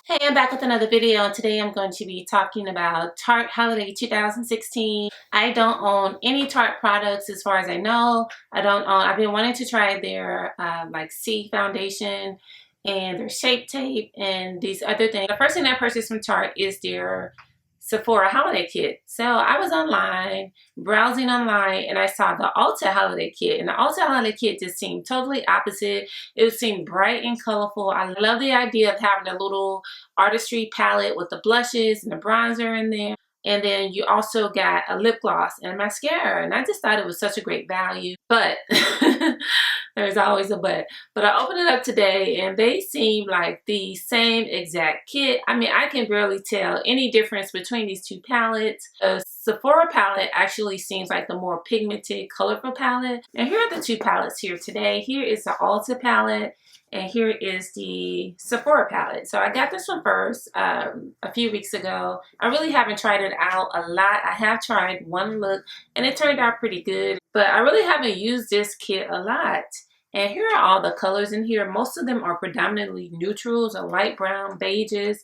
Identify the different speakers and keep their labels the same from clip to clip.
Speaker 1: Hey, I'm back with another video, and today I'm going to be talking about Tarte Holiday 2016. I don't own any Tarte products as far as I know. I've been wanting to try their like C foundation and their Shape Tape and these other things. The first thing I purchased from Tarte is their Sephora Holiday Kit. So I was online, browsing online, and I saw the Ulta Holiday Kit. And the Ulta Holiday Kit just seemed totally opposite. It seemed bright and colorful. I love the idea of having a little artistry palette with the blushes and the bronzer in there. And then you also got a lip gloss and a mascara. And I just thought it was such a great value. But there's always a but. But I opened it up today and they seem like the same exact kit. I mean, I can barely tell any difference between these two palettes. The Sephora palette actually seems like the more pigmented, colorful palette. And here are the two palettes here today. Here is the Ulta palette. And here is the Sephora palette. So I got this one first a few weeks ago. I really haven't tried it out a lot. I have tried one look and it turned out pretty good. But I really haven't used this kit a lot. And here are all the colors in here. Most of them are predominantly neutrals or light brown, beiges,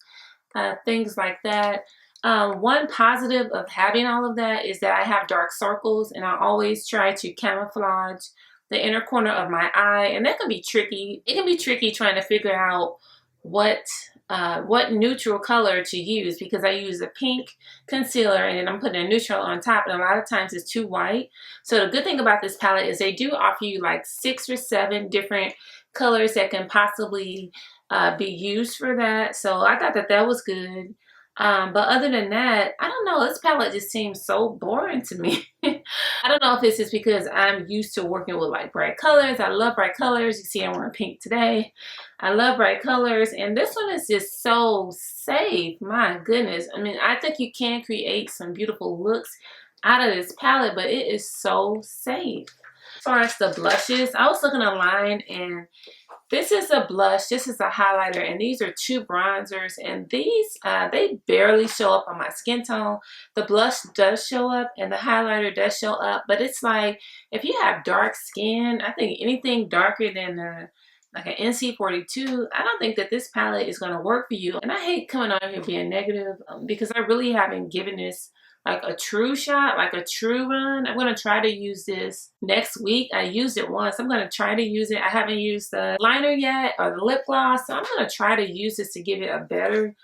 Speaker 1: things like that. One positive of having all of that is that I have dark circles and I always try to camouflage the inner corner of my eye, and that can be tricky. It can be tricky trying to figure out what neutral color to use because I use a pink concealer and then I'm putting a neutral on top, and a lot of times it's too white. So the good thing about this palette is they do offer you like 6 or 7 different colors that can possibly be used for that. So I thought that that was good. But other than that, I don't know, this palette just seems so boring to me. I don't know if it's just because I'm used to working with like bright colors. I love bright colors. You see I'm wearing pink today. I love bright colors, and this one is just so safe. My goodness. I mean, I think you can create some beautiful looks out of this palette, but it is so safe. As far as the blushes, I was looking online and this is a blush, this is a highlighter, and these are 2 bronzers, and these, they barely show up on my skin tone. The blush does show up, and the highlighter does show up, but it's like, if you have dark skin, I think anything darker than like an NC42, I don't think that this palette is going to work for you. And I hate coming on here being negative because I really haven't given this like a true shot, like a true run. I'm going to try to use this next week. I used it once. I'm going to try to use it. I haven't used the liner yet or the lip gloss. So I'm going to try to use this to give it a better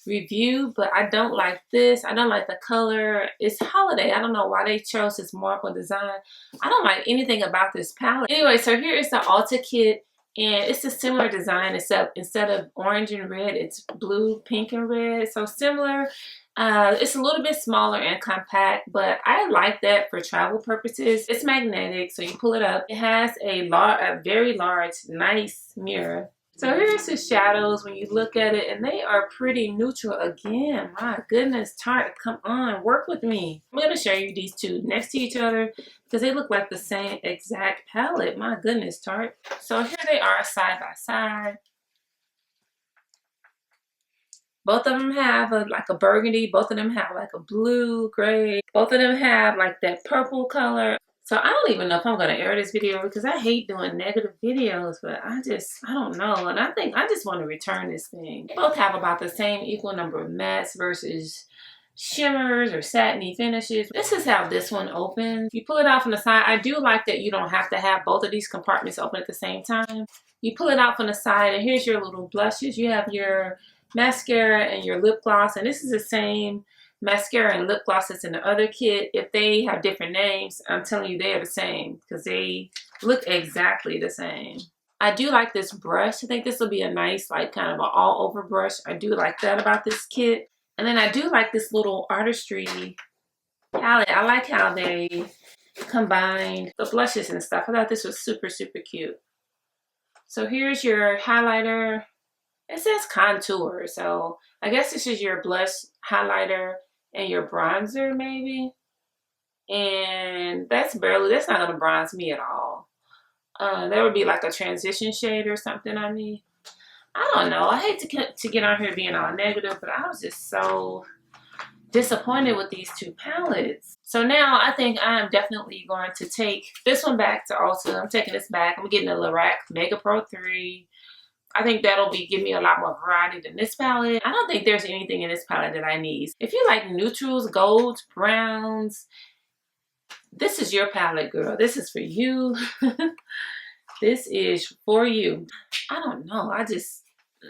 Speaker 1: review, but I don't like this. I don't like the color. It's holiday. I don't know why they chose this marble design. I don't like anything about this palette. Anyway, so here is the Ulta kit. And it's a similar design, except instead of orange and red, it's blue, pink, and red. So similar. It's a little bit smaller and compact, but I like that for travel purposes. It's magnetic, so you pull it up. It has a very large, nice mirror. So here's the shadows when you look at it, and they are pretty neutral again. My goodness, Tarte, come on, work with me. I'm going to show you these two next to each other because they look like the same exact palette. My goodness, Tarte. So here they are side by side. Both of them have like a burgundy. Both of them have like a blue, gray. Both of them have like that purple color. So I don't even know if I'm going to air this video because I hate doing negative videos, but I don't know. And I think I just want to return this thing. They both have about the same equal number of mattes versus shimmers or satiny finishes. This is how this one opens. You pull it out from the side. I do like that you don't have to have both of these compartments open at the same time. You pull it out from the side, and here's your little blushes. You have your mascara and your lip gloss, and this is the same mascara and lip gloss that's in the other kit. If they have different names, I'm telling you they are the same because they look exactly the same. I do like this brush. I think this will be a nice like kind of an all over brush. I do like that about this kit. And then I do like this little artistry palette. I like how they combined the blushes and stuff. I thought this was super, super cute. So here's your highlighter. It says contour, so I guess this is your blush, highlighter, and your bronzer maybe. And that's not gonna bronze me at all. That would be like a transition shade or something on me. I don't know. I hate to get on here being all negative, but I was just so disappointed with these two palettes. So now I think I am definitely going to take this one back to Ulta. I'm taking this back. I'm getting the Lorac Mega Pro 3. I think that'll be give me a lot more variety than this palette. I don't think there's anything in this palette that I need. If you like neutrals, golds, browns, this is your palette, girl. This is for you. This is for you. I don't know.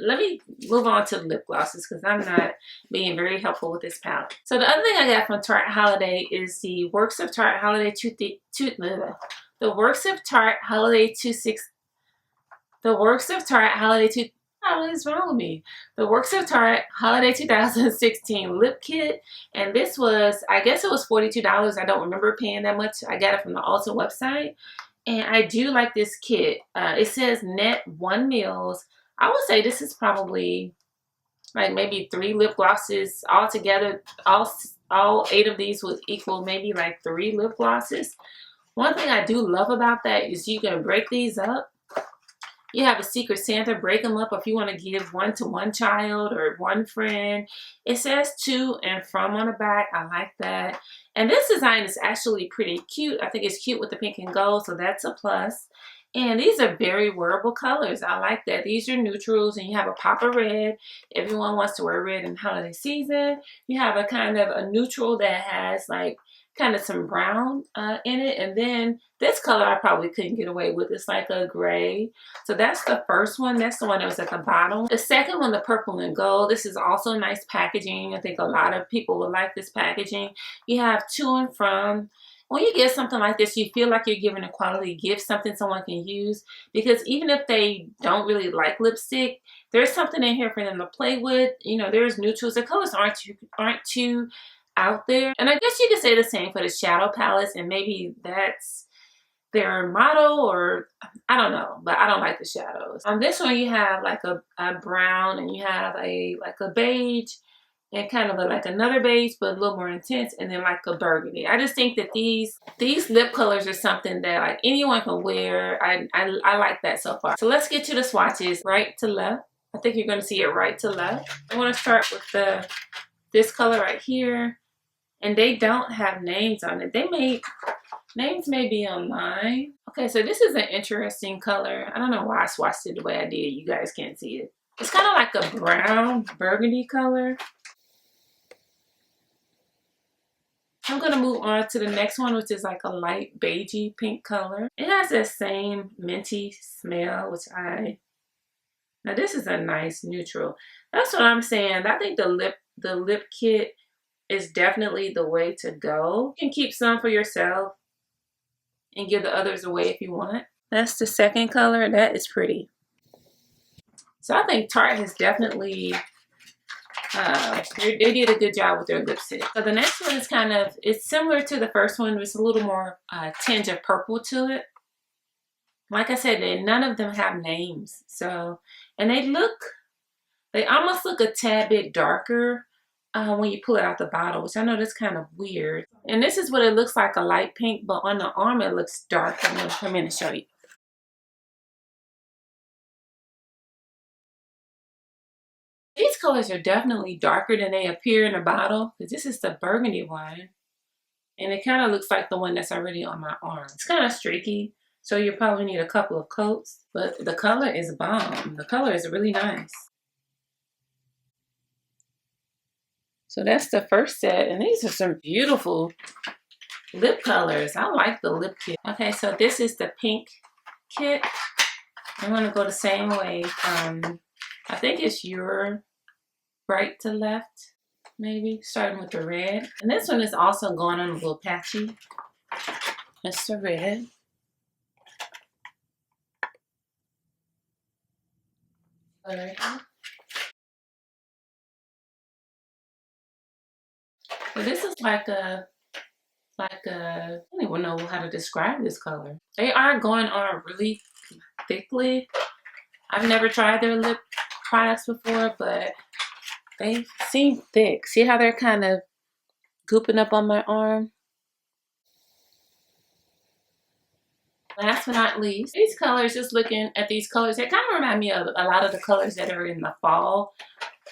Speaker 1: Let me move on to lip glosses because I'm not being very helpful with this palette. So the other thing I got from Tarte Holiday is the Works of Tarte Holiday the Works of Tarte Holiday 26. The Works of Tarte Holiday 2. What is wrong with me? The Works of Tarte Holiday 2016 Lip Kit. And this was, I guess it was $42. I don't remember paying that much. I got it from the Ulta website. And I do like this kit. It says net 1 mils. I would say this is probably like maybe 3 lip glosses all together. All 8 of these would equal maybe like 3 lip glosses. One thing I do love about that is you can break these up. You have a Secret Santa, break them up if you want to give one to one child or one friend. It says to and from on the back. I like that. And this design is actually pretty cute. I think it's cute with the pink and gold, so that's a plus. And these are very wearable colors. I like that. These are neutrals, and you have a pop of red. Everyone wants to wear red in holiday season. You have a kind of a neutral that has like kind of some brown in it. And then this color I probably couldn't get away with. It's like a gray. So that's the first one. That's the one that was at the bottom. The second one, the purple and gold. This is also nice packaging. I think a lot of people will like this packaging. You have to and from. When you get something like this, you feel like you're giving a quality gift, something someone can use. Because even if they don't really like lipstick, there's something in here for them to play with. You know, there's neutrals. The colors aren't too out there. And I guess you could say the same for the shadow palettes, and maybe that's their motto, or I don't know, but I don't like the shadows. On this one you have like a brown, and you have like a beige, and kind of like another beige but a little more intense, and then like a burgundy. I just think that these lip colors are something that like anyone can wear. I like that so far. So let's get to the swatches. Right to left. I think you're going to see it right to left. I want to start with this color right here. And they don't have names on it. Names may be online. Okay, so this is an interesting color. I don't know why I swatched it the way I did. You guys can't see it. It's kind of like a brown burgundy color. I'm gonna move on to the next one, which is like a light beigey pink color. It has that same minty smell, now this is a nice neutral. That's what I'm saying. I think the lip kit is definitely the way to go. You can keep some for yourself and give the others away if you want. That's the second color. That is pretty. So I think Tarte has definitely, they did a good job with their lipstick. So the next one is it's similar to the first one. It's a little more tinge of purple to it. Like I said, none of them have names. So, and they almost look a tad bit darker when you pull it out the bottle, which I know that's kind of weird. And this is what it looks like, a light pink, but on the arm it looks dark. I'm going to come in and show you. These colors are definitely darker than they appear in the bottle, because this is the burgundy one. And it kind of looks like the one that's already on my arm. It's kind of streaky, so you probably need a couple of coats. But the color is bomb. The color is really nice. So that's the first set, and these are some beautiful lip colors. I like the lip kit. Okay, so this is the pink kit. I'm gonna go the same way. I think it's your right to left, maybe, starting with the red. And this one is also going on a little patchy. That's the red. Right here. So this is like a, I don't even know how to describe this color. They are going on really thickly. I've never tried their lip products before, but they seem thick. See how they're kind of gooping up on my arm? Last but not least, these colors, just looking at these colors, they kind of remind me of a lot of the colors that are in the fall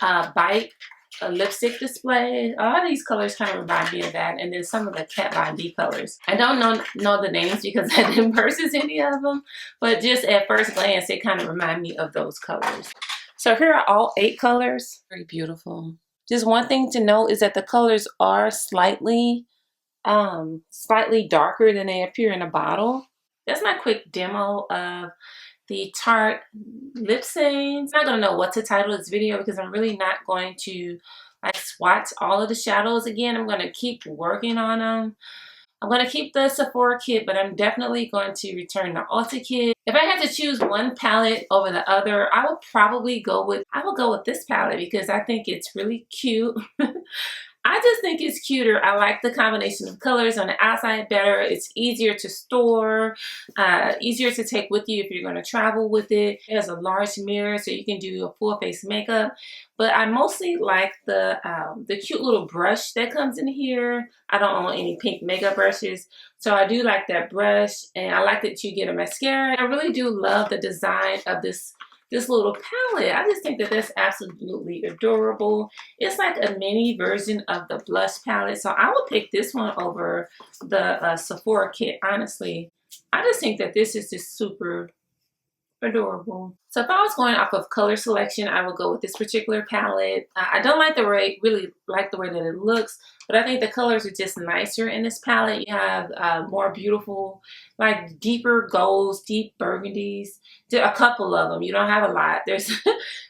Speaker 1: bite a lipstick display. A lot of these colors kind of remind me of that, and then some of the Kat Von D colors. I don't know the names because I didn't purchase any of them, but just at first glance, it kind of remind me of those colors. So here are all 8 colors. Very beautiful. Just one thing to note is that the colors are slightly darker than they appear in a bottle. That's my quick demo of the Tarte lip stains. I'm not gonna know what to title this video because I'm really not going to like swatch all of the shadows again. I'm gonna keep working on them. I'm going to keep the Sephora kit, but I'm definitely going to return the Ulta kit. If I had to choose one palette over the other, I would probably go with this palette because I think it's really cute. I just think it's cuter. I like the combination of colors on the outside better. It's easier to store, easier to take with you if you're going to travel with it. It has a large mirror so you can do a full face makeup. But I mostly like the cute little brush that comes in here. I don't own any pink makeup brushes, so I do like that brush, and I like that you get a mascara. I really do love the design of this little palette. I just think that that's absolutely adorable. It's like a mini version of the blush palette, so I would pick this one over the Sephora kit, honestly. I just think that this is just super adorable. So if I was going off of color selection, I would go with this particular palette. I don't like really like the way that it looks, but I think the colors are just nicer in this palette. You have more beautiful, like deeper golds, deep burgundies, a couple of them. You don't have a lot. There's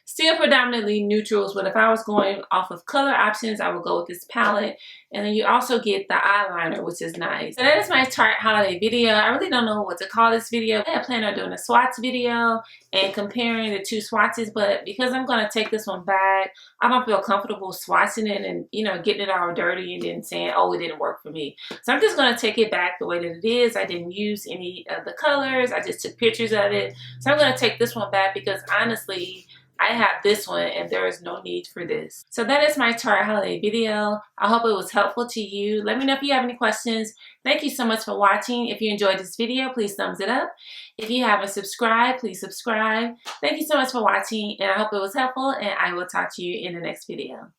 Speaker 1: still predominantly neutrals, but if I was going off of color options, I would go with this palette. And then you also get the eyeliner, which is nice. So that is my Tarte holiday video. I really don't know what to call this video. I plan on doing a swatch video and comparing the 2 swatches, but because I'm going to take this one back, I don't feel comfortable swatching it and, you know, getting it all dirty and then saying, oh, it didn't work for me. So I'm just going to take it back the way that it is. I didn't use any of the colors. I just took pictures of it. So I'm going to take this one back because honestly, I have this one and there is no need for this. So that is my Tarte holiday video. I hope it was helpful to you. Let me know if you have any questions. Thank you so much for watching. If you enjoyed this video, please thumbs it up. If you haven't subscribed, please subscribe. Thank you so much for watching, and I hope it was helpful, and I will talk to you in the next video.